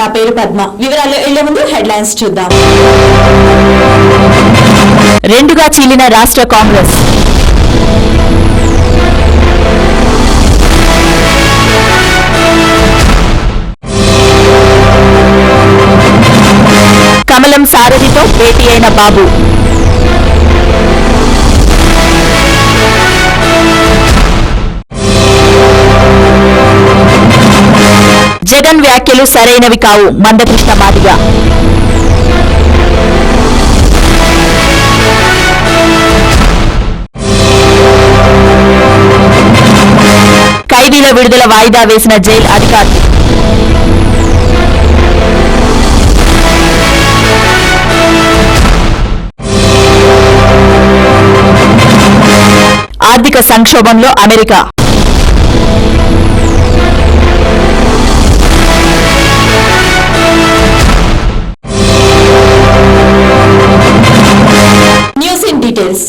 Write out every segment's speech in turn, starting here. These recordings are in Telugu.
నా పేరు పద్మ. వివరాల్లో వెళ్లే ముందు హెడ్లైన్స్ చూద్దాం. రెండుగా చీలిన రాష్ట్ర కాంగ్రెస్. కమలం సారథితో భేటీ అయిన బాబు. జగన్ వ్యాఖ్యలు సరైనవి కావు, మందకృష్ణ మాదిగ. ఖైదీల విడుదల వాయిదా వేసిన జైలు అధికారులు. ఆర్థిక సంక్షోభంలో America. News in details.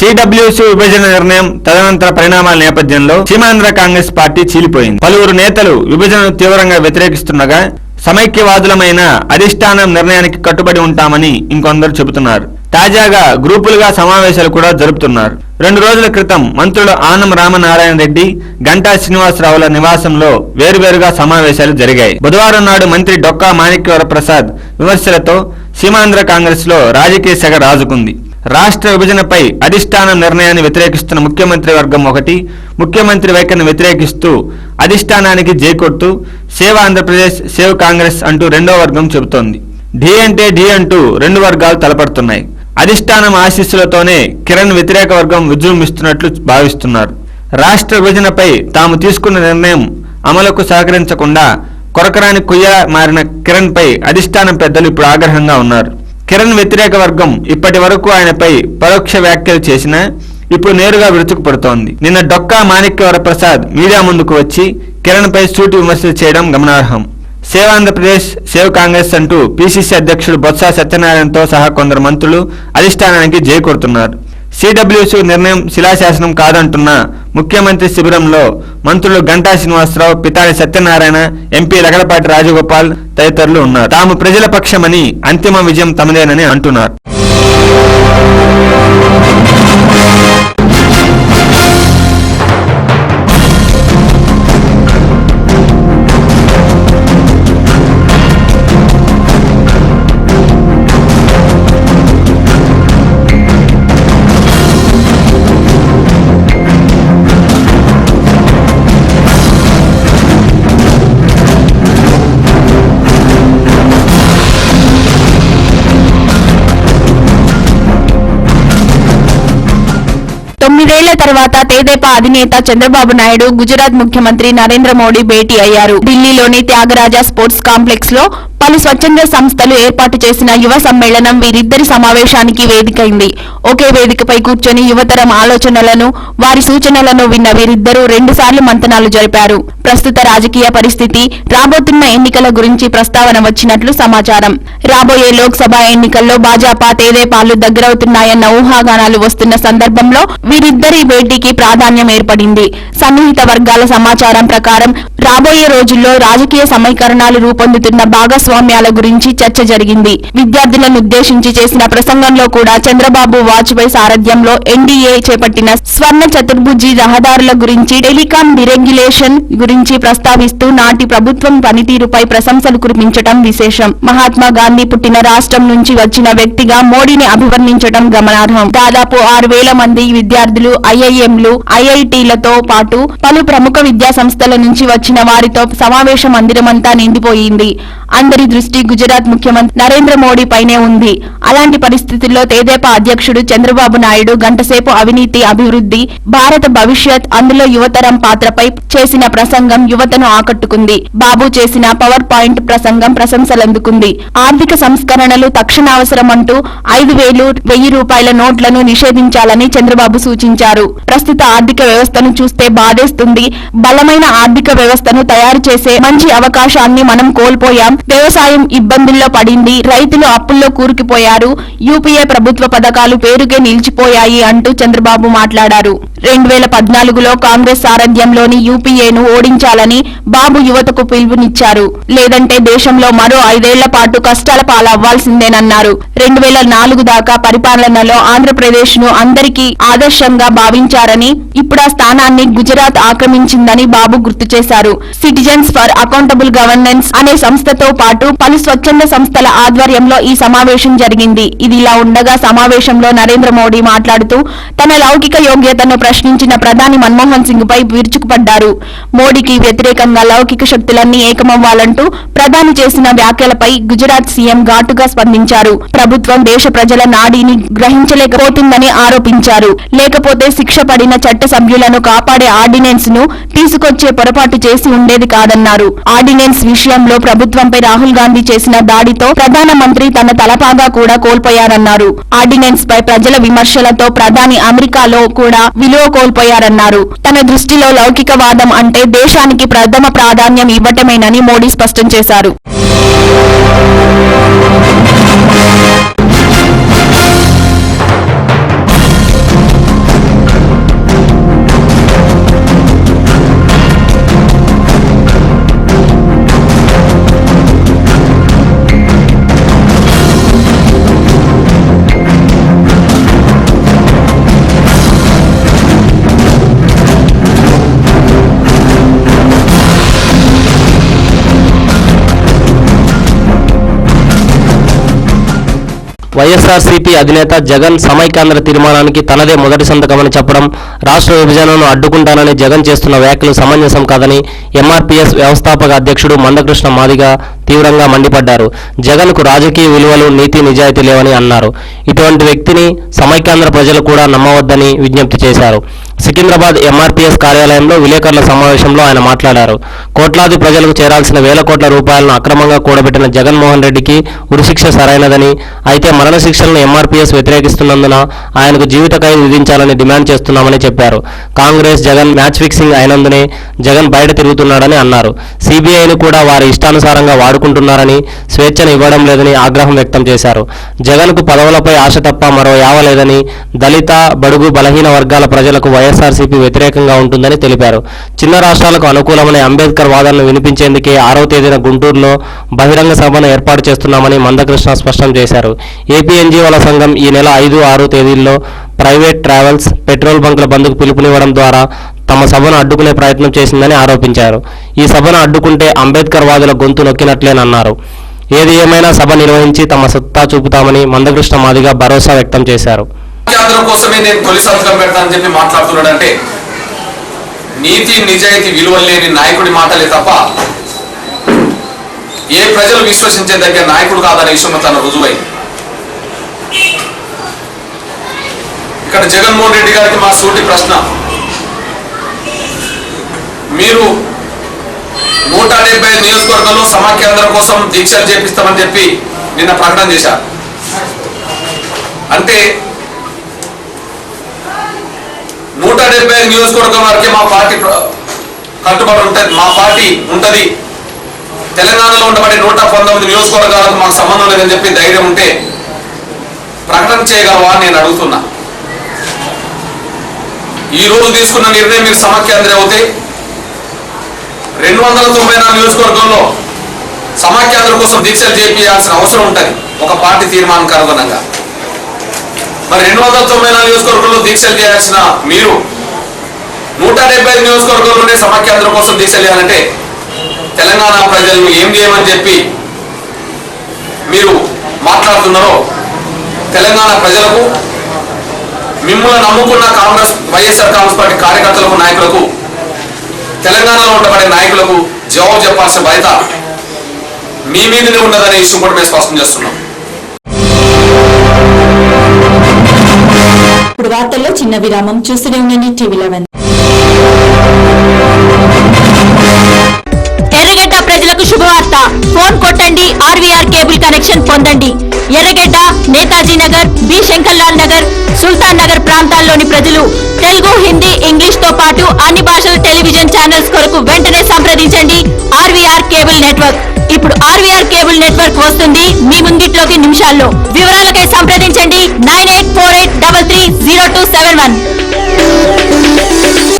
CWC విభజన నిర్ణయం తదనంతర పరిణామాల నేపథ్యంలో సీమాంధ్ర కాంగ్రెస్ పార్టీ చీలిపోయింది. పలువురు నేతలు విభజనను తీవ్రంగా వ్యతిరేకిస్తుండగా సమైక్యవాదులమైన అధిష్టానం నిర్ణయానికి కట్టుబడి ఉంటామని ఇంకొందరు చెబుతున్నారు. తాజాగా గ్రూపులుగా సమావేశాలు కూడా జరుపుతున్నారు. 2 రోజుల క్రితం మంత్రులు ఆనం రామనారాయణ రెడ్డి, గంటా శ్రీనివాసరావుల నివాసంలో వేరువేరుగా సమావేశాలు జరిగాయి. బుధవారం నాడు మంత్రి డొక్కా మాణిక్యవర ప్రసాద్ విమర్శలతో సీమాంధ్ర కాంగ్రెస్ లో రాజకీయ సెగ రాజుకుంది. రాష్ట్ర విభజనపై అధిష్టానం నిర్ణయాన్ని వ్యతిరేకిస్తున్న ముఖ్యమంత్రి వర్గం ఒకటి, ముఖ్యమంత్రి వైఖరిని వ్యతిరేకిస్తూ అధిష్టానానికి జైకొట్టు సేవ్ ఆంధ్రప్రదేశ్, సేవ్ కాంగ్రెస్ అంటూ రెండో వర్గం చెబుతోంది. ఢీ అంటే ఢీ అంటూ 2 వర్గాలు తలపడుతున్నాయి. అధిష్టానం ఆశీస్సులతోనే కిరణ్ వ్యతిరేక వర్గం విజృంభిస్తున్నట్లు భావిస్తున్నారు. రాష్ట్ర విభజనపై తాము తీసుకున్న నిర్ణయం అమలుకు సహకరించకుండా కొరకరాని కొయ్య మారిన కిరణ్ పై అధిష్టానం పెద్దలు ఇప్పుడు ఆగ్రహంగా ఉన్నారు. కిరణ్ వ్యతిరేక వర్గం ఇప్పటి వరకు ఆయనపై పరోక్ష వ్యాఖ్యలు చేసినా ఇప్పుడు నేరుగా విరుచుకుపడుతోంది. నిన్న డొక్కా మాణిక్యవర ప్రసాద్ మీడియా ముందుకు వచ్చి కిరణ్ పై సూటి విమర్శలు చేయడం గమనార్హం. సేవ్ ఆంధ్రప్రదేశ్, సేవ్ కాంగ్రెస్ అంటూ పిసిసి అధ్యక్షుడు బొత్స సత్యనారాయణతో సహా కొందరు మంత్రులు అధిష్టానానికి జై కొడుతున్నారు. సిడబ్ల్యూసీ నిర్ణయం శిలాశాసనం కాదంటున్న ముఖ్యమంత్రి శిబిరంలో మంత్రులు గంటా శ్రీనివాసరావు, పితాని సత్యనారాయణ, ఎంపీ లగడపాటి రాజగోపాల్ తదితరులు ఉన్నారు. తాము ప్రజల పక్షమని, అంతిమ విజయం తమదేనని అంటున్నారు. తొమ్మిదేళ్ల తర్వాత తెదేపా అధినేత చంద్రబాబు నాయుడు గుజరాత్ ముఖ్యమంత్రి నరేంద్ర మోడీ భేటీ అయ్యారు. ఢిల్లీలోని త్యాగరాజ స్పోర్ట్స్ కాంప్లెక్స్ లో పలు స్వచ్ఛంద సంస్థలు ఏర్పాటు చేసిన యువ సమ్మేళనం వీరిద్దరి సమావేశానికి వేదికైంది. ఒకే వేదికపై కూర్చొని యువతరం ఆలోచనలను, వారి సూచనలను విన్న వీరిద్దరూ 2 సార్లు మంతనాలు జరిపారు. ప్రస్తుత రాజకీయ పరిస్థితి, రాబోతున్న ఎన్నికల గురించి ప్రస్తావన వచ్చినట్లు సమాచారం. రాబోయే లోక్సభ ఎన్నికల్లో భాజపా, తెదేపాలు దగ్గరవుతున్నాయన్న ఊహాగానాలు వస్తున్న సందర్భంలో వీరిద్దరి భేటీకి ప్రాధాన్యం ఏర్పడింది. సన్నిహిత వర్గాల సమాచారం ప్రకారం రాబోయే రోజుల్లో రాజకీయ సమీకరణాలు రూపొందుతున్న భాగస్వామ్యాల గురించి చర్చ జరిగింది. విద్యార్థులను ఉద్దేశించి చేసిన ప్రసంగంలో కూడా చంద్రబాబు వాజ్పేయి సారథ్యంలో ఎన్డీఏ చేపట్టిన స్వర్ణ చతుర్భుజి రహదారుల గురించి, టెలికాం డిరెగ్యులేషన్ గురించి ప్రస్తావిస్తూ నాటి ప్రభుత్వం పనితీరుపై ప్రశంసలు కురిపించడం విశేషం. మహాత్మా గాంధీ పుట్టిన రాష్ట్రం నుంచి వచ్చిన వ్యక్తిగా మోడీని అభివర్ణించడం గమనార్హం. దాదాపు 6,000 మంది విద్యార్థులు కాలేజీలు, ఐఐఎంలు, ఐఐటీలతో పాటు పలు ప్రముఖ విద్యా సంస్థల నుంచి వచ్చిన వారితో సమావేశ మందిరమంతా నిండిపోయింది. అందరి దృష్టి గుజరాత్ ముఖ్యమంత్రి నరేంద్ర మోడీ పైనే ఉంది. అలాంటి పరిస్థితుల్లో తెదేపా అధ్యక్షుడు చంద్రబాబు నాయుడు గంటసేపు అవినీతి, అభివృద్ధి, భారత భవిష్యత్, అందులో యువతరం పాత్రపై చేసిన ప్రసంగం యువతను ఆకట్టుకుంది. బాబు చేసిన పవర్ పాయింట్ ప్రసంగం ప్రశంసలందుకుంది. ఆర్థిక సంస్కరణలు తక్షణావసరమంటూ 5,000, 1,000 రూపాయల నోట్లను నిషేధించాలని చంద్రబాబు సూచించారు. ప్రస్తుత ఆర్థిక వ్యవస్థను చూస్తే బాధేస్తుంది. బలమైన ఆర్థిక వ్యవస్థను తయారు చేసే మంచి అవకాశాన్ని మనం కోల్పోయాం. వ్యవసాయం ఇబ్బందుల్లో పడింది. రైతులు అప్పుల్లో కూరుకుపోయారు. యూపీఏ ప్రభుత్వ పథకాలు పేరుకే నిలిచిపోయాయి అంటూ చంద్రబాబు మాట్లాడారు. 2014లో కాంగ్రెస్ సారథ్యంలోని యూపీఏను ఓడించాలని బాబు యువతకు పిలుపునిచ్చారు. లేదంటే దేశంలో మరో 5 ఏళ్ల పాటు కష్టాల పాలవ్వాల్సిందేనన్నారు. 2004 దాకా పరిపాలనలో ఆంధ్రప్రదేశ్ ను అందరికీ ఆదర్శంగా భావించారని, ఇప్పుడు ఆ స్థానాన్ని గుజరాత్ ఆక్రమించిందని బాబు గుర్తు చేశారు. సిటిజన్స్ ఫర్ అకౌంటబుల్ గవర్నెన్స్ అనే సంస్థతో పాటు పలు స్వచ్ఛంద సంస్థల ఆధ్వర్యంలో ఈ సమావేశం జరిగింది. ఇదిలా ఉండగా సమావేశంలో నరేంద్ర మోడీ మాట్లాడుతూ తన లౌకిక యోగ్యతను ప్రశ్నించిన ప్రధాని మన్మోహన్ సింగ్ పై విరుచుకుపడ్డారు. మోడీకి వ్యతిరేకంగా లౌకిక శక్తులన్నీ ఏకమవ్వాలంటూ ప్రధాని చేసిన వ్యాఖ్యలపై గుజరాత్ సీఎం ఘాటుగా స్పందించారు. ప్రభుత్వం దేశ ప్రజల నాడీని గ్రహించలేకపోతుందని ఆరోపించారు. లేకపోతే శిక్ష పడిన చట్ట సభ్యులను కాపాడే ఆర్డినెన్స్ ను తీసుకొచ్చే పొరపాటు చేసి ఉండేది కాదన్నారు. ఆర్డినెన్స్ విషయంలో ప్రభుత్వంపై రాహుల్ గాంధీ చేసిన దాడితో ప్రధానమంత్రి తన తలపాగా కూడా కోల్పోయారన్నారు. ఆర్డినెన్స్ పై ప్రజల విమర్శలతో ప్రధాని అమెరికాలో కూడా విలువ కోల్పోయారన్నారు. తన దృష్టిలో లౌకికవాదం అంటే దేశానికి ప్రథమ ప్రాధాన్యం ఇవ్వటమేనని మోడీ స్పష్టం చేశారు. వైఎస్ఆర్సీపీ అధినేత జగన్ సమైక్యాంధ్ర తీర్మానానికి తనదే మొదటి సంతకమని చెప్పడం, రాష్ట్ర విభజనను అడ్డుకుంటానని జగన్ చేస్తున్న వ్యాఖ్యలు సమంజసం కాదని ఎంఆర్పీఎస్ వ్యవస్థాపక అధ్యక్షుడు మందకృష్ణ మాదిగ తీవ్రంగా మండిపడ్డారు. జగన్కు రాజకీయ విలువలు, నీతి, నిజాయితీ లేవని అన్నారు. ఇటువంటి వ్యక్తిని సమైక్యాంధ్ర ప్రజలు కూడా నమ్మవద్దని విజ్ఞప్తి చేశారు. సికింద్రాబాద్ ఎంఆర్పీఎస్ కార్యాలయంలో విలేకరుల సమావేశంలో ఆయన మాట్లాడారు. కోట్లాది ప్రజలకు చేరాల్సిన వేల కోట్ల రూపాయలను అక్రమంగా కూడబెట్టిన జగన్మోహన్ రెడ్డికి ఉరిశిక్ష సరైనదని, అయితే మరణశిక్షలను ఎంఆర్పీఎస్ వ్యతిరేకిస్తున్నందున ఆయనకు జీవిత ఖైదు విధించాలని డిమాండ్ చేస్తున్నామని చెప్పారు. కాంగ్రెస్, జగన్ మ్యాచ్ ఫిక్సింగ్ అయినందునే జగన్ బయట తిరుగుతున్నాడని అన్నారు. సిబిఐని కూడా వారి ఇష్టానుసారంగా వాడుకుంటున్నారని, స్వేచ్ఛను ఇవ్వడం లేదని ఆగ్రహం వ్యక్తం చేశారు. జగన్కు పదవులపై ఆశ తప్ప మరో యావ లేదని, దళిత, బడుగు, బలహీన వర్గాల ప్రజలకు వైఎస్ఆర్సీపీ వ్యతిరేకంగా ఉంటుందని తెలిపారు. చిన్న రాష్ట్రాలకు అనుకూలమనే అంబేద్కర్ వాదనలు వినిపించేందుకే 6వ తేదీన గుంటూరులో బహిరంగ సభను ఏర్పాటు చేస్తున్నామని మందకృష్ణ స్పష్టం చేశారు. ఏపీ ఎన్జీఓల సంఘం ఈ నెల 5, 6 తేదీల్లో ప్రైవేట్ ట్రావెల్స్, పెట్రోల్ బంకుల బంద్కు పిలుపునివ్వడం ద్వారా తమ సభను అడ్డుకునే ప్రయత్నం చేసిందని ఆరోపించారు. ఈ సభను అడ్డుకుంటే అంబేద్కర్ వాదుల గొంతు నొక్కినట్లేనన్నారు. ఏది ఏమైనా సభ నిర్వహించి తమ సత్తా చూపుతామని మందకృష్ణ మాదిగ భరోసా వ్యక్తం చేశారు. కేంద్రం కోసమే నేను తొలి సంతకం పెడతానని చెప్పి మాట్లాడుతున్నాడంటే నీతి, నిజాయితీ, విలువలు లేని నాయకుడి మాటలే తప్ప ఏ ప్రజలు విశ్వసించే దగ్గర నాయకుడు కాదనే విషయం తన రుజువై. ఇక్కడ జగన్మోహన్ రెడ్డి గారికి మా సూటి ప్రశ్న, మీరు 175 నియోజకవర్గంలో సమాఖ్యాంధ్రం కోసం దీక్షలు చేపిస్తామని చెప్పి నిన్న ప్రకటన చేశారు. అంటే 175 నియోజకవర్గం వరకే మా పార్టీ కట్టుబడి ఉంటుంది, మా పార్టీ ఉంటుంది. తెలంగాణలో ఉండబడే 119 నియోజకవర్గాలకు మాకు సంబంధం లేదని చెప్పి ధైర్యం ఉంటే ప్రకటన చేయగలవా అని నేను అడుగుతున్నా. ఈ రోజు తీసుకున్న నిర్ణయం మీరు సమాఖ్యాంధ్ర అవుతే 294 నియోజకవర్గంలో సమాఖ్యాంధ్ర కోసం దీక్షలు చేయాల్సిన అవసరం ఉంటుంది ఒక పార్టీ తీర్మానానికి అనుగుణంగా. మరి 294 నియోజకవర్గంలో దీక్షలు చేయాల్సిన మీరు 175 నియోజకవర్గంలోనే సమాఖ్యాంధ్ర కోసం దీక్షలు చేయాలంటే తెలంగాణ ప్రజలను ఏం చేయమని చెప్పి మీరు మాట్లాడుతున్నారో తెలంగాణ ప్రజలకు మిమ్మల్ని నమ్ముకున్న వైఎస్ఆర్ కాంగ్రెస్ పార్టీ కార్యకర్తలకు, నాయకులకు, తెలంగాణలో ఉండబడే నాయకులకు జవాబు చెప్పాల్సిన బాధ్యత మీ మీదనే ఉన్నదనే విషయం కూడా మేము స్పష్టం చేస్తున్నాం. ఇప్పుడు వార్తల్లో చిన్న విరామం. చూస్తూనే ఉండండి టీవీ11. ఎర్రగడ్డ ప్రజలకు శుభవార్త. ఫోన్ కొట్టండి, ఆర్వీఆర్ కేబుల్ కనెక్షన్ పొందండి. ఎర్రగడ్డ, నేతాజీ నగర్, బి శంకర్లాల్ నగర్, సుల్తాన్ నగర్ ప్రాంతాల్లోని ప్రజలు తెలుగు, హిందీ, ఇంగ్లీష్ తో పాటు అన్ని భాషల టెలివిజన్ ఛానల్స్ కొరకు వెంటనే సంప్రదించండి ఆర్వీఆర్ కేబుల్ నెట్వర్క్. ఇప్పుడు ఆర్వీఆర్ కేబుల్ నెట్వర్క్ వస్తుంది మీ ముంగిట్లోకి నిమిషాల్లో. వివరాలకై సంప్రదించండి 9848330271.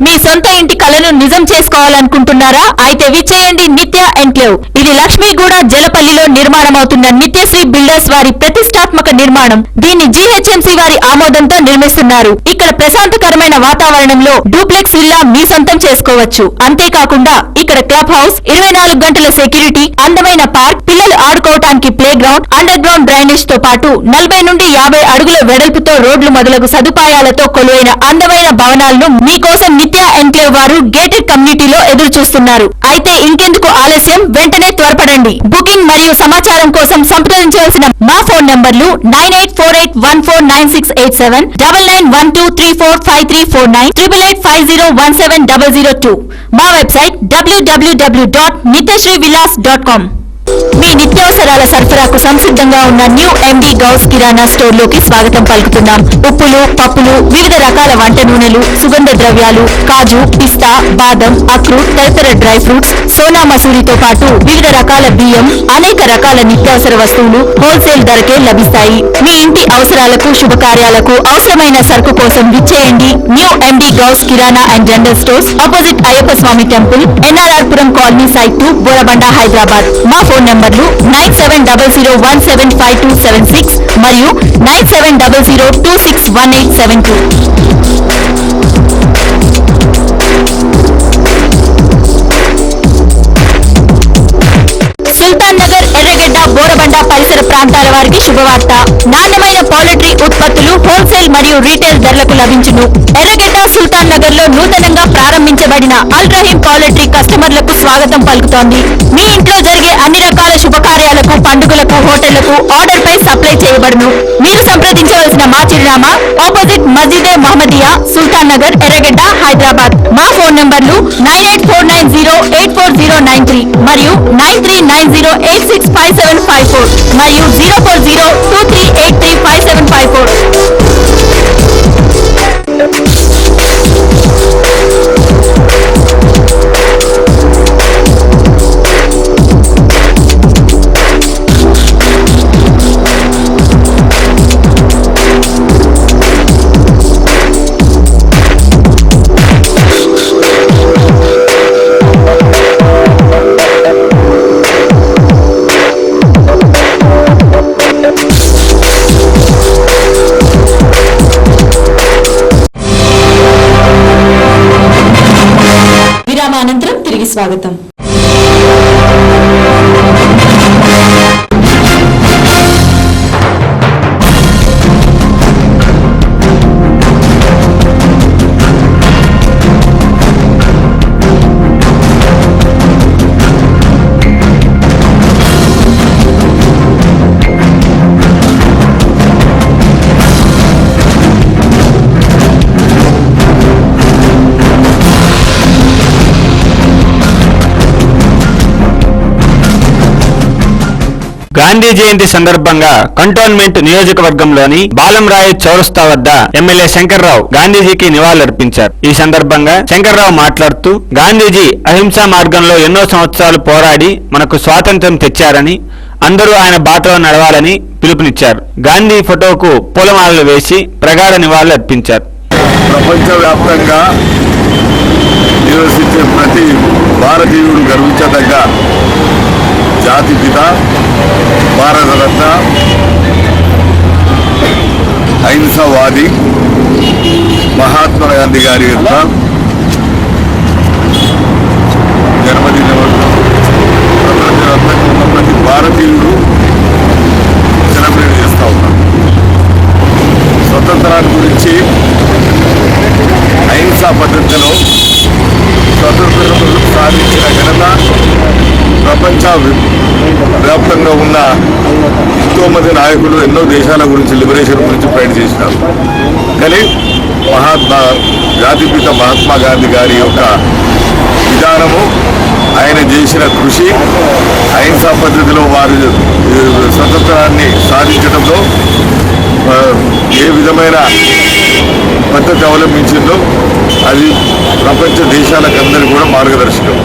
మీ సొంత ఇంటి కలను నిజం చేసుకోవాలనుకుంటున్నారా? అయితే విచ్చేయండి నిత్య ఎన్క్లేవ్. ఇది లక్ష్మీగూడ జలపల్లిలో నిర్మాణమవుతున్న నిత్యశ్రీ బిల్డర్స్ వారి ప్రతిష్టాత్మక నిర్మాణం. దీన్ని జీహెచ్ఎంసీ వారి ఆమోదంతో నిర్మిస్తున్నారు. ఇక్కడ ప్రశాంతకరమైన వాతావరణంలో డూప్లెక్స్ విల్లా మీ సొంతం చేసుకోవచ్చు. అంతేకాకుండా ఇక్కడ క్లబ్ హౌస్, 24 గంటల సెక్యూరిటీ, అందమైన పార్క్, పిల్లలు ఆడుకోవటానికి playground, underground drainage తో పాటు 40 నుండి 50 అడుగుల వెడల్పుతో రోడ్లు మొదలగు సదుపాయాలతో కొలువైన అందమైన భవనాలను మీకోసం నిత్య ఎన్క్లేవ్ వారు గేటెడ్ కమ్యూనిటీలో ఎదురు చూస్తున్నారు. అయితే ఇంకెందుకు ఆలస్యం, వెంటనే త్వరపడండి. బుకింగ్ మరియు సమాచారం కోసం సంప్రదించవలసిన మా ఫోన్ నంబర్లు 9848149687, 9912345349, 8850170002. మా వెబ్సైట్ www.nityasreevillas.com. మీ నిత్యావసరాల సరఫరాకు సంసిద్ధంగా ఉన్న న్యూ ఎండి గౌస్ కిరాణా స్టోర్ లోకి స్వాగతం పలుకుతున్నాం. ఉప్పులు, పప్పులు, వివిధ రకాల వంట నూనెలు, సుగంధ ద్రవ్యాలు, కాజు, పిస్తా, బాదం, అక్రూట్, తదితర డ్రై ఫ్రూట్స్, సోనా మసూరితో పాటు వివిధ రకాల బియ్యం, అనేక రకాల నిత్యావసర వస్తువులు హోల్సేల్ ధరకే లభిస్తాయి. మీ ఇంటి అవసరాలకు, శుభకార్యాలకు అవసరమైన సరుకు కోసం విచ్చేయండి new MD Ghouse kirana and general stores, opposite Ayyappa Swamy temple, NRRpuram colony, site 2, Borabanda, Hyderabad. మా ఫోన్ నంబర్లు 9700175276 మరియు 9700261872. సుల్తాన్ నగర్, ఎర్రగడ్డ, బోరబండ పరిసర ప్రాంతాల వారికి శుభవార్త. నాణ్యమైన పౌల్ట్రీ ఉత్పత్తులు హోల్సేల్ మరియు రీటైల్ ధరలకు లభించును. ఎర్రగడ్డ, సుల్తాన్ నగర్ లో నూతనంగా ప్రారంభించబడిన అల్ట్రాహిం పౌల్ట్రీ కస్టమర్లకు స్వాగతం పలుకుతోంది. మీ ఇంట్లో జరిగే అన్ని రకాల శుభకార్యాలకు, పండుగలకు, హోటళ్లకు ఆర్డర్ పై సప్లై చేయబడును. మీరు సంప్రదించవలసిన మా చిరునామా ఆపోజిట్ మస్జిదే మహమ్మదియా, సుల్తాన్ నగర్, ఎర్రగడ్డ, హైదరాబాద్. మా ఫోన్ నంబర్లు 9849084093 మరియు 9390865754 మరియు 04023835754. అనంతరం తిరిగి స్వాగతం. గాంధీ జయంతి సందర్భంగా కంటోన్మెంట్ నియోజకవర్గంలోని బాలంరాయ్ చౌరస్తా వద్ద ఎమ్మెల్యే శంకర్రావు గాంధీజీకి నివాళులర్పించారు. ఈ సందర్భంగా శంకర్రావు మాట్లాడుతూ, గాంధీజీ అహింసా మార్గంలో ఎన్నో సంవత్సరాలు పోరాడి మనకు స్వాతంత్ర్యం తెచ్చారని, అందరూ ఆయన బాటలో నడవాలని పిలుపునిచ్చారు. గాంధీ ఫోటోకు పూలమాలలు వేసి ప్రగాఢ నివాళులు అర్పించారు. ప్రపంచవ్యాప్తంగా నివసించే ప్రతి భారతీయుడు గర్వించదగ్గ జాతిపిత, భారతరత్న, అహింసవాది మహాత్మా గాంధీ గారి యొక్క జన్మదినం ప్రపంచవ్యాప్తంగా ఉన్న ప్రతి భారతీయుడు సెలబ్రేట్ చేస్తూ ఉన్నారు. స్వతంత్రాన్ని గురించి వ్యాప్తంగా ఉన్న ఎంతోమంది నాయకులు ఎన్నో దేశాల గురించి లిబరేషన్ గురించి ఫైట్ చేసినారు. కానీ జాతిపిత మహాత్మా గాంధీ గారి యొక్క విధానము, ఆయన చేసిన కృషి, అహింసా పద్ధతిలో వారి స్వతంత్రాన్ని సాధించడంలో ఏ విధమైన పద్ధతి అవలంబించిందో అది ప్రపంచ దేశాలకందరికీ కూడా మార్గదర్శకం.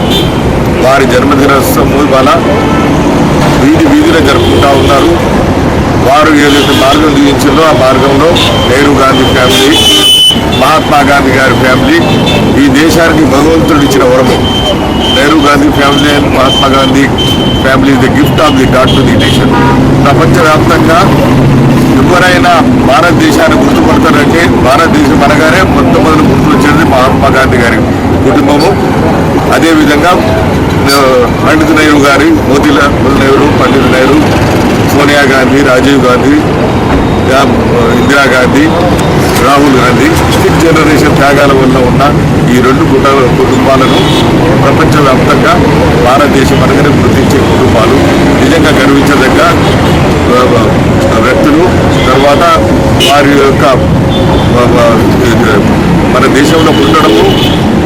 వారి జన్మదినోత్సవం ఇవాళ వీధిలో జరుపుకుంటూ ఉన్నారు. వారు ఏదైతే మార్గం చూపించిందో ఆ మార్గంలో నెహ్రూ గాంధీ ఫ్యామిలీ, మహాత్మా గాంధీ గారి ఫ్యామిలీ ఈ దేశానికి భగవంతుడు ఇచ్చిన వరము. Nehru Gandhi family and Mahatma Gandhi family the gift of the God to the nation. ప్రపంచవ్యాప్తంగా ఎవరైనా భారతదేశాన్ని గుర్తుపడతారంటే భారతదేశం అనగానే మొట్టమొదటి గుర్తు వచ్చేది మహాత్మా గాంధీ గారి కుటుంబము. అదేవిధంగా పండిత్ నెహ్రూ గారి, మోతీలాల్ నెహ్రూ, పండిత్ నెహ్రూ, సోనియా గాంధీ, రాజీవ్ గాంధీ, ఇందిరాగాంధీ, రాహుల్ గాంధీ, 6th జనరేషన్ త్యాగాల వల్ల ఉన్న ఈ రెండు కుటుంబాలను ప్రపంచవ్యాప్తంగా భారతదేశం అనగానే గుర్తించే కుటుంబాలు, నిజంగా గర్వించదగ్గ వ్యక్తులు. తర్వాత వారి యొక్క మన దేశంలో పుట్టడము,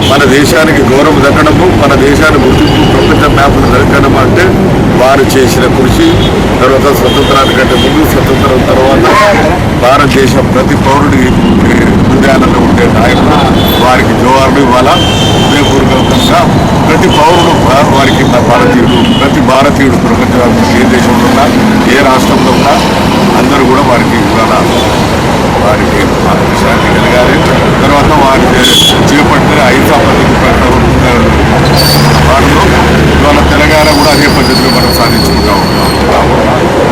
మన దేశానికి గౌరవం దక్కడము, మన దేశాన్ని గుర్తింపు ప్రపంచ మ్యాప్ను దక్కడం అంటే వారు చేసిన కృషి. తర్వాత స్వతంత్రానికంటే ముందు, స్వతంత్రం తర్వాత భారతదేశం ప్రతి పౌరుడి హృదయాలలో ఉండే నాయకులు, వారికి జోహార్లు ఇవ్వాలా హృదయపూర్వకంగా. ప్రతి పౌరుడు వారికి భారతీయుడు, ప్రతి భారతీయుడు ప్రపంచవ్యాప్తంగా ఏ దేశంలో ఉన్నా, ఏ రాష్ట్రంలో ఉన్నా అందరూ కూడా వారికి ఇవాళ వారికి శాంతి కలగాలి. తర్వాత వారి చేపట్టిన అహింసా పద్ధతి వాటిలో ఇవాళ తెలంగాణ కూడా అదే పద్ధతిలో మనం సాధించుకుంటూ ఉంటాము.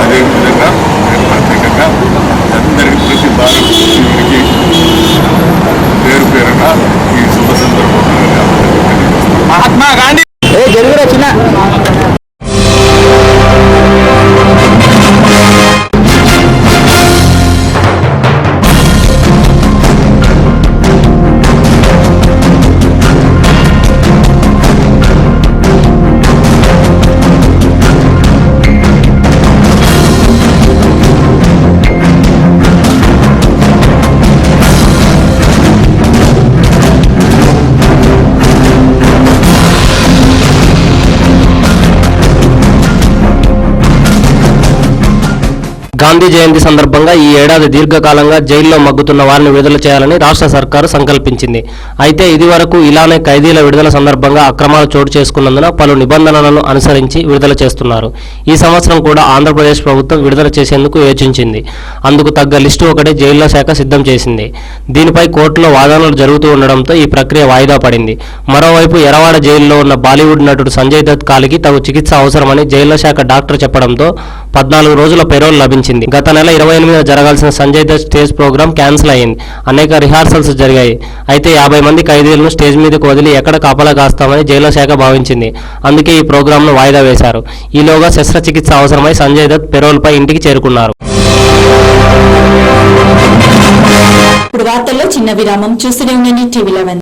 అదేవిధంగా నేను ప్రత్యేకంగా అందరికీ ప్రతి భారతీయుడికి పేరు పేరున ఈ శుభ సందర్భంగా మహాత్మా గాంధీ గాంధీ జయంతి సందర్భంగా ఈ ఏడాది దీర్ఘకాలంగా జైల్లో మగ్గుతున్న వారిని విడుదల చేయాలని రాష్ట్ర సర్కారు సంకల్పించింది. అయితే ఇదివరకు ఇలానే ఖైదీల విడుదల సందర్భంగా అక్రమాలు చోటు చేసుకున్నందున పలు నిబంధనలను అనుసరించి విడుదల చేస్తున్నారు. ఈ సంవత్సరం కూడా ఆంధ్రప్రదేశ్ ప్రభుత్వం విడుదల చేసేందుకు యోచించింది. అందుకు తగ్గ లిస్టు ఒకటి జైళ్ల శాఖ సిద్ధం చేసింది. దీనిపై కోర్టులో వాదనలు జరుగుతూ ఉండడంతో ఈ ప్రక్రియ వాయిదా పడింది. మరోవైపు ఎరవాడ జైల్లో ఉన్న బాలీవుడ్ నటుడు సంజయ్ దత్ కాలికి తగు చికిత్స అవసరమని జైళ్ల శాఖ డాక్టర్ చెప్పడంతో 14 రోజుల పెరోల్ లభించింది. గత నెల 28న జరగాల్సిన Sanjay Dutt stage program cancel అయింది. అనేక రిహార్సల్స్ జరిగాయి. అయితే 50 మంది ఖైదీలను స్టేజ్ మీదకు వదిలి ఎక్కడ కాపలా కాస్తామని జైళ్ల శాఖ భావించింది. అందుకే ఈ ప్రోగ్రాంను వాయిదా వేశారు. ఈలోగా శస్త్రచికిత్స అవసరమై సంజయ్ దత్ పెరోల్పై ఇంటికి చేరుకున్నారు. ఇప్పుడు వార్తల్లో చిన్న విరామం. చూస్తూనే ఉండండి టీవీ11.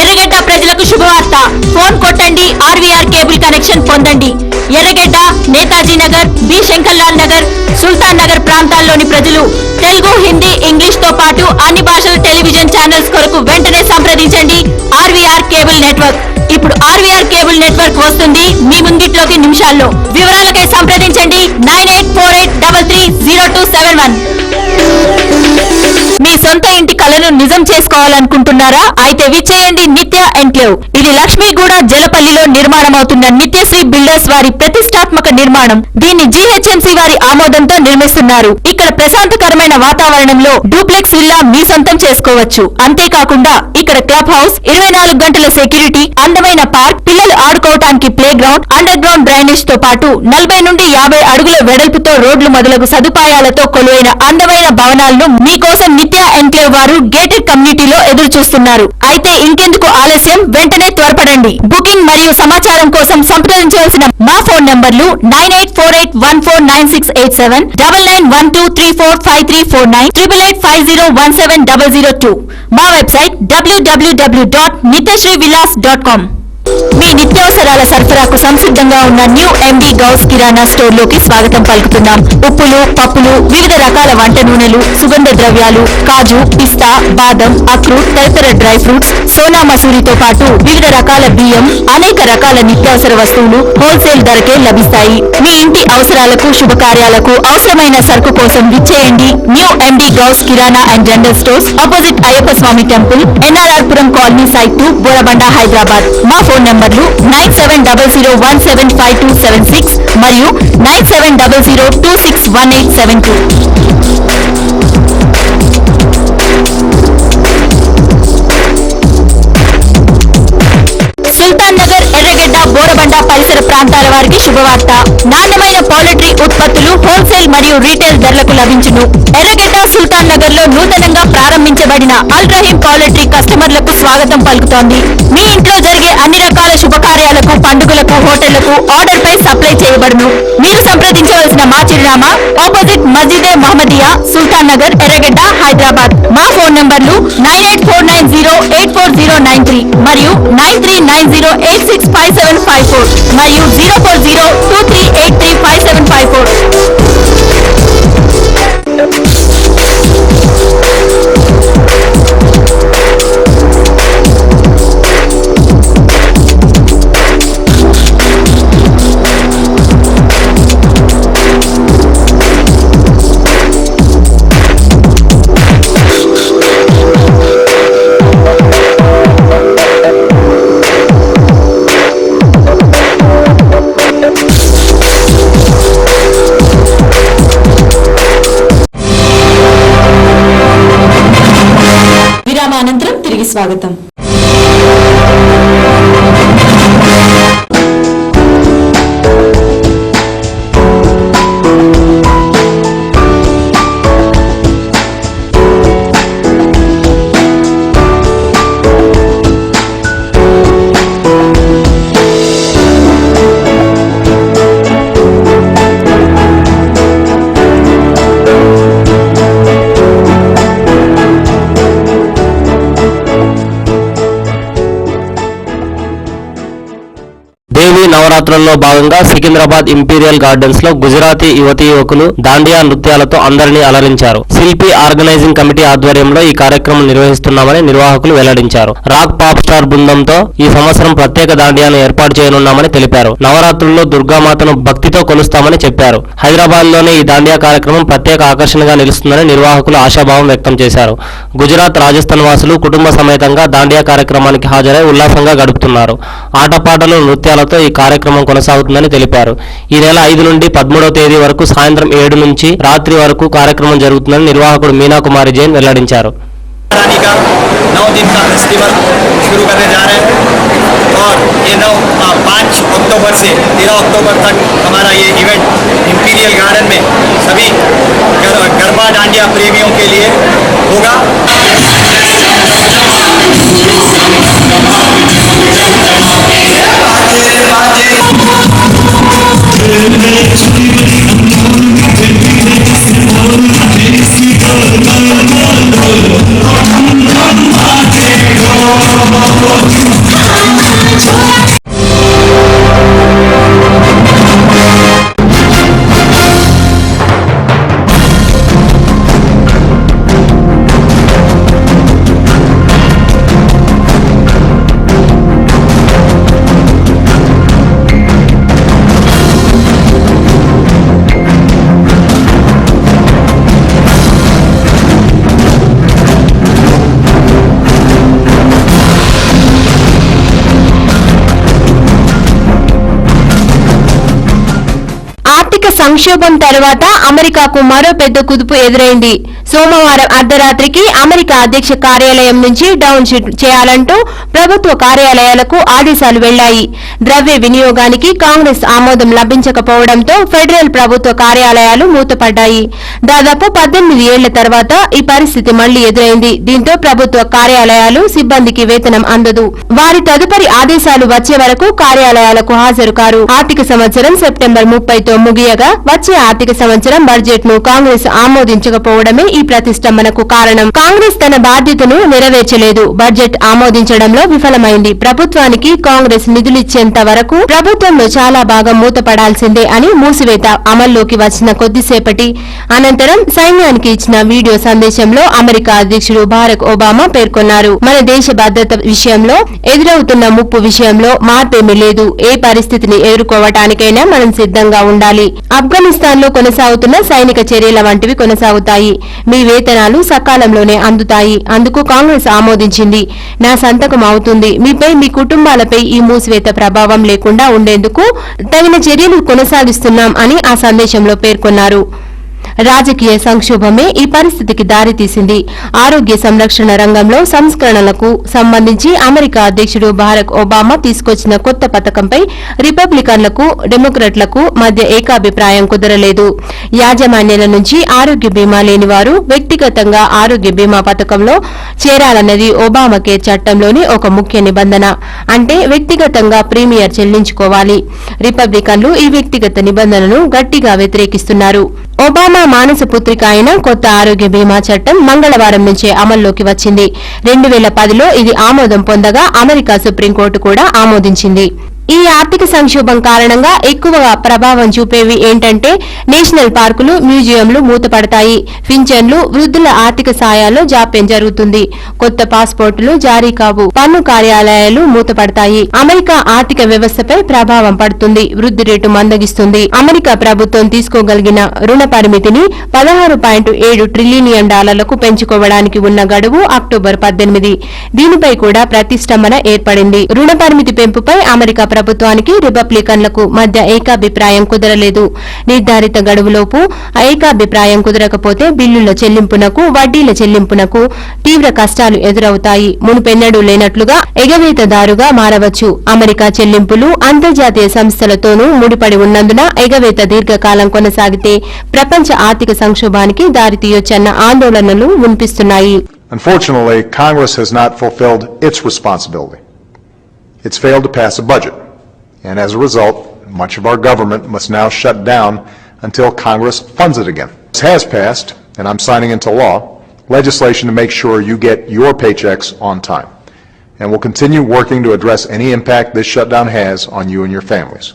ఎర్రగడ్డ ప్రజలకు శుభవార్త. ఫోన్ కొట్టండి, ఆర్వీఆర్ కేబుల్ కనెక్షన్ పొందండి. ఎర్రగడ్డ, నేతాజీ నగర్, బి శంకర్లాల్ నగర్, సుల్తాన్ నగర్ ప్రాంతాల్లోని ప్రజలు తెలుగు, హిందీ, ఇంగ్లీష్ తో పాటు అన్ని భాషల టెలివిజన్ ఛానల్స్ కొరకు వెంటనే సంప్రదించండి ఆర్వీఆర్ కేబుల్ నెట్వర్క్. ఇప్పుడు ఆర్వీఆర్ కేబుల్ నెట్వర్క్ వస్తుంది మీ ముంగిట్లోకి నిమిషాల్లో. వివరాలకై సంప్రదించండి 9848330271. మీ సొంత ఇంటి కలను నిజం చేసుకోవాలనుకుంటున్నారా? అయితే విచ్చేయండి నిత్య ఎన్క్లేవ్. ఇది లక్ష్మీగూడ జలపల్లిలో నిర్మాణమవుతున్న నిత్యశ్రీ బిల్డర్స్ వారి ప్రతిష్టాత్మక నిర్మాణం. దీన్ని జీహెచ్ఎంసీ వారి ఆమోదంతో నిర్మిస్తున్నారు. ఇక్కడ ప్రశాంతకరమైన వాతావరణంలో డూప్లెక్స్ విల్లా మీ సొంతం చేసుకోవచ్చు. అంతేకాకుండా ఇక్కడ క్లబ్ హౌస్, 24 గంటల సెక్యూరిటీ, అందమైన పార్క్, పిల్లలు ఆడుకోవటానికి playground, underground drainage తో పాటు 40 నుండి 50 అడుగుల వెడల్పుతో రోడ్లు మొదలగు సదుపాయాలతో కొలువైన అందమైన భవనాలను మీకోసం నిత్య ఎన్క్లేవ్ వారు గేటెడ్ కమ్యూనిటీలో ఎదురు చూస్తున్నారు. అయితే ఇంకెందుకు ఆలస్యం, వెంటనే త్వరపడండి. బుకింగ్ మరియు సమాచారం కోసం సంప్రదించవలసిన మా ఫోన్ నంబర్లు 9848149687, 9912345349, 8850170002. మా వెబ్సైట్ www.nityasrivillas.com. మీ నిత్యావసర అవసరాల సరఫరాకు సంసిద్ధంగా ఉన్న న్యూ ఎండి గౌస్ కిరాణా స్టోర్ లోకి స్వాగతం పలుకుతున్నాం. ఉప్పులు, పప్పులు, వివిధ రకాల వంట నూనెలు, సుగంధ ద్రవ్యాలు, కాజు, పిస్తా, బాదం, అక్రూట్, తదితర డ్రై ఫ్రూట్స్, సోనా మసూరితో పాటు వివిధ రకాల బియ్యం, అనేక రకాల నిత్యావసర వస్తువులు హోల్సేల్ ధరకే లభిస్తాయి. మీ ఇంటి అవసరాలకు, శుభకార్యాలకు అవసరమైన సరుకు కోసం విచ్చేయండి. New MD Ghouse kirana and general stores, opposite Ayyappa Swamy temple, NRR puram colony, site 2, Borabanda, Hyderabad. మా ఫోన్ నంబర్లు 9700175276 మరియు 9700261872. సుల్తాన్ నగర్, ఎర్రగడ్డ, బోరబండ పరిసర ప్రాంతాల వారికి శుభవార్త. నాణ్యమైన పౌల్ట్రీ ఉత్పత్తులు హోల్సేల్ మరియు రీటైల్ ధరలకు లభించును. ఎర్రగడ్డ, సుల్తాన్ నగర్ లో నూతనంగా ప్రారంభించబడిన అల్ రహీం పౌల్ట్రీ కస్టమర్లకు స్వాగతం పలుకుతోంది. మీ ఇంట్లో జరిగే అన్ని రకాల శుభకార్యాలకు, పండుగలకు, హోటళ్లకు ఆర్డర్ పై సప్లై చేయబడును. మీరు సంప్రదించవలసిన మా చిరునామా ఆపోజిట్ మస్జిదే మహమ్మదియా, సుల్తాన్ నగర్, ఎర్రగడ్డ, హైదరాబాద్. మా ఫోన్ నంబర్లు 9849084093 మరియు 9390865754 మరియు 04023835754. విరామానంతరం తిరిగి స్వాగతం. నవరాత్రుల్లో భాగంగా సికింద్రాబాద్ ఇంపీరియల్ గార్డెన్స్ లో గుజరాతీ యువతీ యువకులు దాండియా నృత్యాలతో అందరినీ అలరించారు. శిల్పి ఆర్గనైజింగ్ కమిటీ ఆధ్వర్యంలో ఈ కార్యక్రమం నిర్వహిస్తున్నామని నిర్వాహకులు వెల్లడించారు. రాక్ పాప్ స్టార్ బృందంతో ఈ సంవత్సరం ప్రత్యేక దాండియాను ఏర్పాటు చేయనున్నామని తెలిపారు. నవరాత్రుల్లో దుర్గామాతను భక్తితో కొలుస్తామని చెప్పారు. హైదరాబాద్ లోనే ఈ దాండియా కార్యక్రమం ప్రత్యేక ఆకర్షణగా నిలుస్తుందని నిర్వాహకులు ఆశాభావం వ్యక్తం చేశారు. గుజరాత్, రాజస్థాన్ వాసులు కుటుంబ సమేతంగా దాండియా కార్యక్రమానికి హాజరై ఉల్లాసంగా గడుపుతున్నారు. ఆటపాటలు, నృత్యాలతో ఈ కార్యక్రమం కొనసాగుతుందని తెలిపారు. ఈ నెల 5 నుండి 13వ తేదీ వరకు సాయంత్రం 7 నుంచి రాత్రి వరకు కార్యక్రమం జరుగుతుందని నిర్వాహకుడు మీనా కుమారి జైన్ వెల్లడించారు. 9 दिन का फेस्टिवल शुरू करने जा रहे हैं और ये 5 अक्टूबर से 13 अक्टूबर तक हमारा ये इवेंट इंपीरियल गार्डन में सभी गरबा डांडिया प्रेमियों के लिए होगा. సంక్షోభం తర్వాత అమెరికాకు మరో పెద్ద కుదుపు ఎదురైంది. సోమవారం అర్ధరాత్రికి అమెరికా అధ్యక్ష కార్యాలయం నుంచి డౌన్ షీట్ చేయాలంటూ ప్రభుత్వ కార్యాలయాలకు ఆదేశాలు వెళ్లాయి. ద్రవ్య వినియోగానికి కాంగ్రెస్ ఆమోదం లభించకపోవడంతో ఫెడరల్ ప్రభుత్వ కార్యాలయాలు మూతపడ్డాయి. దాదాపు 18 ఏళ్ల తర్వాత ఈ పరిస్థితి మళ్లీ ఎదురైంది. దీంతో ప్రభుత్వ కార్యాలయాలు సిబ్బందికి వేతనం అందదు. వారి తదుపరి ఆదేశాలు వచ్చే వరకు కార్యాలయాలకు హాజరు కారు. ఆర్థిక సంవత్సరం సెప్టెంబర్ 30తో ముగియగా వచ్చే ఆర్థిక సంవత్సరం బడ్జెట్ ను కాంగ్రెస్ ఆమోదించకపోవడమే ఈ ప్రతిష్టంభనకు కారణం. కాంగ్రెస్ తన బాధ్యతను నెరవేర్చలేదు, బడ్జెట్ ఆమోదించడంలో విఫలమైంది. ప్రభుత్వానికి కాంగ్రెస్ నిధులిచ్చేంత వరకు ప్రభుత్వంలో చాలా భాగం మూతపడాల్సిందే అని మూసివేత అమల్లోకి వచ్చిన కొద్దిసేపటి అనంతరం సైన్యానికి ఇచ్చిన వీడియో సందేశంలో అమెరికా అధ్యక్షుడు బరాక్ ఒబామా పేర్కొన్నారు. మన దేశ భద్రత విషయంలో ఎదురవుతున్న ముప్పు విషయంలో మార్పేమీ లేదు. ఏ పరిస్థితిని ఎదుర్కోవటానికైనా మనం సిద్ధంగా ఉండాలి. ఆఫ్ఘనిస్తాన్ లో కొనసాగుతున్న సైనిక చర్యల వంటివి కొనసాగుతాయి. మీ వేతనాలు సకాలంలోనే అందుతాయి. అందుకు కాంగ్రెస్ ఆమోదించింది. నా సంతకం అవుతుంది. మీపై, మీ కుటుంబాలపై ఈ మూసివేత ప్రభావం లేకుండా ఉండేందుకు తగిన చర్యలు కొనసాగిస్తున్నాం అని ఆ సందేశంలో పేర్కొన్నారు. రాజకీయ సంక్షోభమే ఈ పరిస్థితికి దారితీసింది. ఆరోగ్య సంరక్షణ రంగంలో సంస్కరణలకు సంబంధించి అమెరికా అధ్యక్షుడు బరాక్ ఒబామా తీసుకొచ్చిన కొత్త పథకంపై రిపబ్లికన్లకు, డెమోక్రాట్లకు మధ్య ఏకాభిప్రాయం కుదరలేదు. యాజమాన్యాల నుంచి ఆరోగ్య బీమా లేని వారు వ్యక్తిగతంగా ఆరోగ్య బీమా పథకంలో చేరాలన్నది ఒబామా కేర్ చట్టంలోని ఒక ముఖ్య నిబంధన. అంటే వ్యక్తిగతంగా ప్రీమియర్ చెల్లించుకోవాలి. రిపబ్లికన్లు ఈ వ్యక్తిగత నిబంధనను గట్టిగా వ్యతిరేకిస్తున్నారు. ఒబామా మానస పుత్రిక అయిన కొత్త ఆరోగ్య బీమా చట్టం మంగళవారం నుంచే అమల్లోకి వచ్చింది. 2010లో ఇది ఆమోదం పొందగా అమెరికా సుప్రీంకోర్టు కూడా ఆమోదించింది. ఈ ఆర్థిక సంక్షోభం కారణంగా ఎక్కువగా ప్రభావం చూపేవి ఏంటంటే నేషనల్ పార్కులు, మ్యూజియంలు మూతపడతాయి. పింఛన్లు, వృద్ధుల ఆర్థిక సాయాల్లో జాప్యం జరుగుతుంది. కొత్త పాస్పోర్టులు జారీ కావు. పన్ను కార్యాలయాలు మూతపడతాయి. అమెరికా ఆర్థిక వ్యవస్థపై ప్రభావం పడుతుంది. వృద్ధి రేటు మందగిస్తుంది. అమెరికా ప్రభుత్వం తీసుకోగలిగిన రుణ పరిమితిని $16.7 ట్రిలియన్ పెంచుకోవడానికి ఉన్న గడువు అక్టోబర్ 18. దీనిపై కూడా ప్రతిష్టంభన ఏర్పడింది. రుణ పరిమితి పెంపుపై అమెరికా ప్రభుత్వానికి రిపబ్లికన్లకు మధ్య ఏకాభిప్రాయం కుదరలేదు. నిర్ధారిత గడువులోపు ఏకాభిప్రాయం కుదరకపోతే బిల్లుల చెల్లింపునకు, వడ్డీల చెల్లింపునకు తీవ్ర కష్టాలు ఎదురవుతాయి. మునుపెన్నడూ లేనట్లుగా ఎగవేతదారుగా మారవచ్చు. అమెరికా చెల్లింపులు అంతర్జాతీయ సంస్థలతోనూ ముడిపడి ఉన్నందున ఎగవేత దీర్ఘకాలం కొనసాగితే ప్రపంచ ఆర్థిక సంక్షోభానికి దారితీయొచ్చన్న ఆందోళనలు వినిపిస్తున్నాయి. Unfortunately, Congress has not fulfilled its responsibility. It's failed to pass a budget, and as a result, much of our government must now shut down until Congress funds it again. This has passed, and I'm signing into law, legislation to make sure you get your paychecks on time. And we'll continue working to address any impact this shutdown has on you and your families.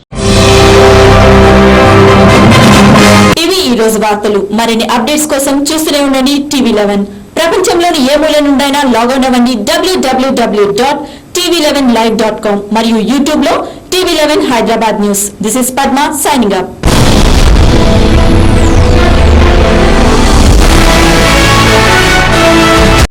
ఇవి ఈ రోజు వార్తలు. మరిన్ని అప్డేట్స్ కోసం చూస్తూనే ఉండండి TV11. ప్రపంచంలోని ఏ మూల నుండైనా లాగౌట్ అవ్వండి www.tv11live.com మరియు యూట్యూబ్ లో TV11 Hyderabad news. This is Padma signing up.